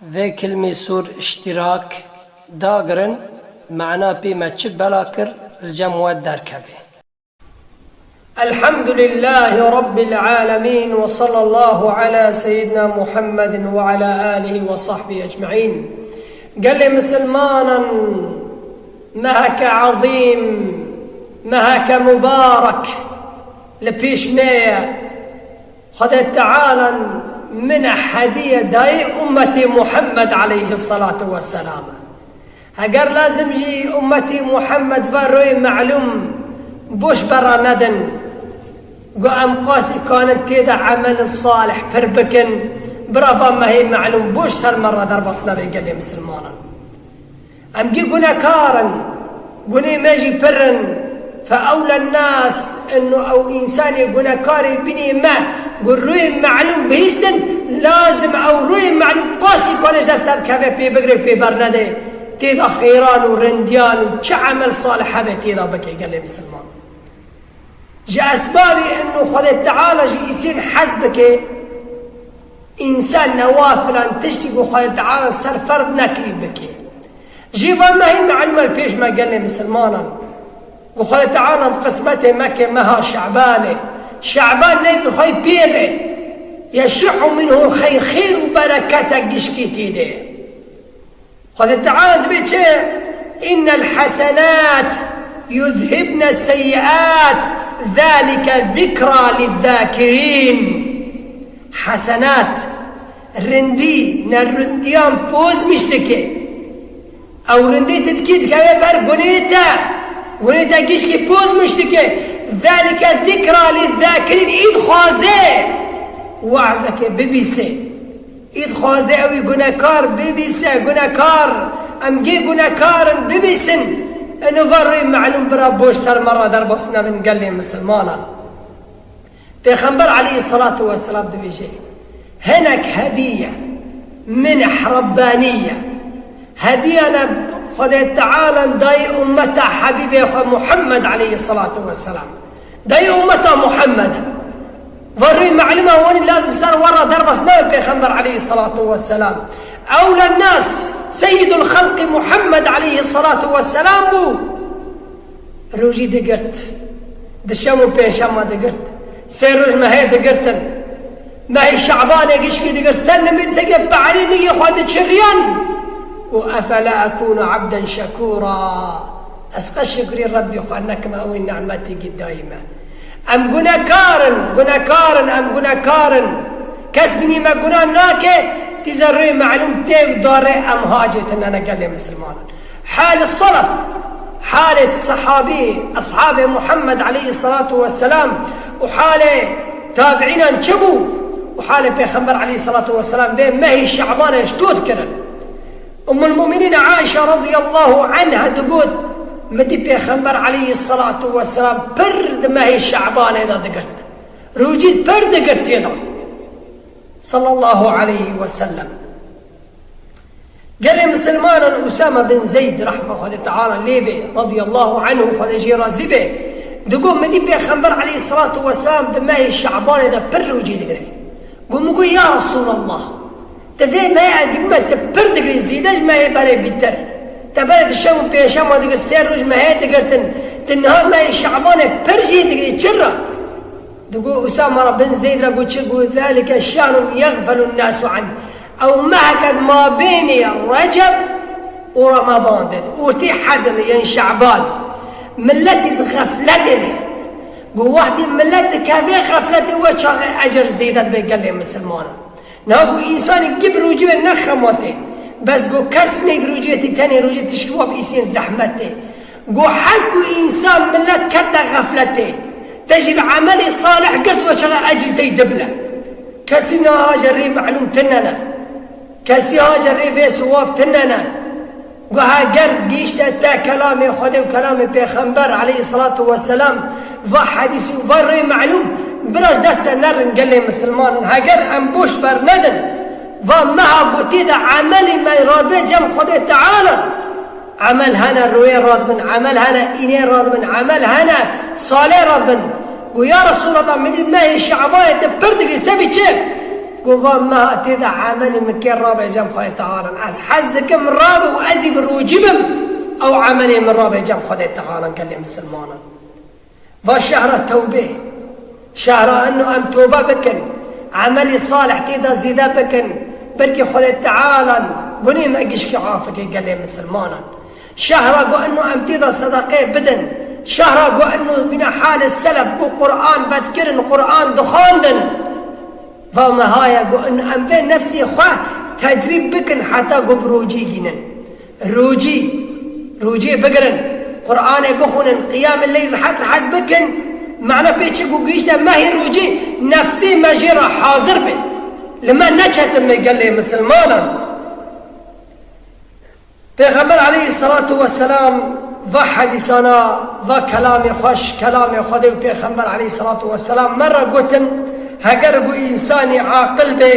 في كلمة سور اشتراك داغرن معنا بما تشب بلاكر الجموات دار كافي. الحمد لله رب العالمين، وصلى الله على سيدنا محمد وعلى آله وصحبه أجمعين. قال لي مسلمانا مهك عظيم مهك مبارك لبيش مية خذ تعالى من هدية داي أمتي محمد عليه الصلاة والسلام. هقر لازم جي أمتي محمد فروي معلوم بوش برا ندن قام قاسي كانت تيدا عمل الصالح فربكن برافا ما هي معلوم بوش سال مرة دربصنا بي. قال لي مسلمانا أم جي قنا كارن قني ماجي فرن فأولى الناس إنه أو إنسان يقول كاري بني ما قل روي معلوم بيستن لازم أو روي معلوم قاسي كونه جستر كافي بي بقري بي برنده تيدا خيران ورنديان وشعمل صالح هذا تيدا بكي. قال لي مسلمان جاء أسبابي إنه خذ تعالى جي يسين حسبك إنسان نوافلا تشتكي خذ تعالى صار فرد نكري بكي جيبا ما هي معلومة البيش ما. قال لي مسلمانا وخذ تعالى بقسمته مكة مها شعبان نيك خي بيره يشع منه الخير خير وبركاتك جشكيتي ده. خذ تعالى تبيت إن الحسنات يذهبن السيئات ذلك ذكرى للذاكرين. حسنات رندي نرنديان بوز مشتكي أو رندي تدكيد كوي بر ونيتا كيشكي بوز مشتكي ذلك الذكرى للذاكرين. إذ خازي وعزك ببيسي إذ خازي أوي قناكار ببيسي قناكار أمجي قناكار ببيسن إنه فري معلوم برابوش سر مرة دربصنا من. قال لي مسلمانا بيخنبر عليه الصلاة والسلام دبيجي هناك هدية منح ربانية هدية أنا خذ تعالى داي أمتا حبيبي محمد عليه الصلاة والسلام داي أمتا محمد ضروري معلومة وين لازم صار ورا درب سناب بيخمر عليه الصلاة والسلام. أولى الناس سيد الخلق محمد عليه الصلاة والسلام بو روجي دقرت دشامو بيشام ما دقرت سيروج ما هي دقرتن ما هي شعبانة قشكي دقرت سنة متسقب بعلي نية خادت شريان. وأفلا أكون عبدا شكورا أسقى شكري ربي خانك ما أوي نعمتي دائما. أم قنا كارن كسبني ما قنا ناكي تزري معلوم تيو داري أم هاجت أن أنا قال لي مسلمان. حال الصلف حالة الصحابي أصحاب محمد عليه الصلاة والسلام وحالة تابعين انشبوا وحالة بيخمر عليه الصلاة والسلام بين ما هي شعبانة اشتوت كرن. أم المؤمنين عائشة رضي الله عنها تقول مدي بيخمر عليه الصلاة والسلام برد ما هي شعبان إذا دقرت روجيت برد قرت هنا صلى الله عليه وسلم. قال لي مسلمان أسامة بن زيد رحمه الله تعالى ليبي رضي الله عنه خذ جيرازبه تقول مدي بيخمر عليه الصلاة والسلام ما هي شعبان إذا برد روجيت قري قل يا رسول الله تفهم ما يعدي ما تبرد قري زيداج ما هي بري بيتر تبرد الشام بيشام ما تقدر سير ما هي تقدر تنهار ما هي شعبانة برجي تقدر تشرى. تقول أسامة بن زيد يقول ذلك الشأن يغفل الناس عنه أو معك ما بين رجب ورمضان وتي حد ين شعبان ملتي غفلتني قول واحد ملتي كافي غفلتي وش أجر زيدات بيقال لي مسلمان نقول إنسان يجيب رجوع نخمته بس قو كسني بروجيتي تاني روجيتي شواب إنسان زحمته قو حكو إنسان ملت كتا غفلته تجيب عملي صالح قلت وشغل أجل دي دبلة كسينا هاجري معلوم تننا كسي هاجري في سواب تننا قو هاجر قيشتا تا كلامي خذي وكلامي بيخنبر عليه الصلاة والسلام فا حديثي وفري معلوم براش دست النار قال لي مسلمان هاجر أنبوش برندن فمها بوتيدا عملي ما يراد به جم خذ تعالى عمل هنا الروي راد من عمل هنا إني راد من عمل هنا صالح راد من ويا رسول الله من ما هي شعبان تبرد لي سبي كيف قوة ما تدع عملي مكين رابع جام خدي تعالى از حزك من رابع وازي بروجبم او عملي من رابع جام خدي تعالى قال لي مسلمانا وشهر التوبة شهر انه ام توبة بكن عملي صالح تيدا زيدا بكن بركي خدي تعالى قولي ما قشكي عافك قال لي مسلمانا شهر انه ام تيدا صدقه بدن شهر انه بنا حال السلف قرآن بذكرن قرآن دخاندن فما هاي ان ام بين نفسي خواه تدريب بكن حتى بروجي جنن روجي بقرن قرآن بخونن قيام الليل حد بكن معنى بيتشكو قيشتا ما هي روجي نفسي مجيرة حاضر بي لما نجهت ما قال لي مسلمانا پیغمبر عليه الصلاة والسلام و حديثنا و كلام خوش كلام خدي پیغمبر عليه الصلاة والسلام مرة قلتن هگر بو انساني عاقل به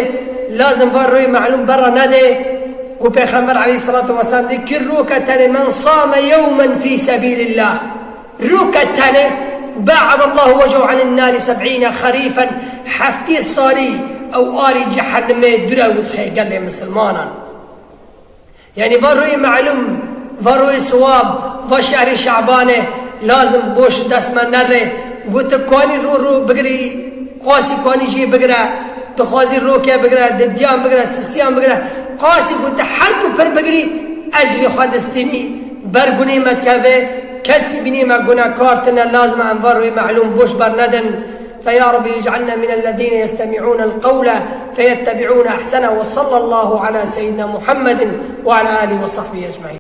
لازم فروي معلوم برا نده و پیغمبر عليه الصلاة والسلام دي كل روكة من صام يوما في سبيل الله روكة باعد الله وجهه عن النار 70 خريفا حفتي صاري او آري جحنم دراود خي قال لي مسلمانا يعني فروي معلوم فروي صواب وشهر شعبانه لازم بوش دسمن نره قلت كوني رو بقري قاسي كوني جي بقرا تخازي روكي بقرا دديان بقرا سسيان بقرا قاسي قلت حركو پر بقري اجري خادستيني برقوني متكافي كسي بني ما قنا كارتنا لازم انفروي معلوم بوش برندن فيا رب اجعلنا من الذين يستمعون القول فيتبعون احسنه وصلى الله على سيدنا محمد وعلى اله وصحبه اجمعين.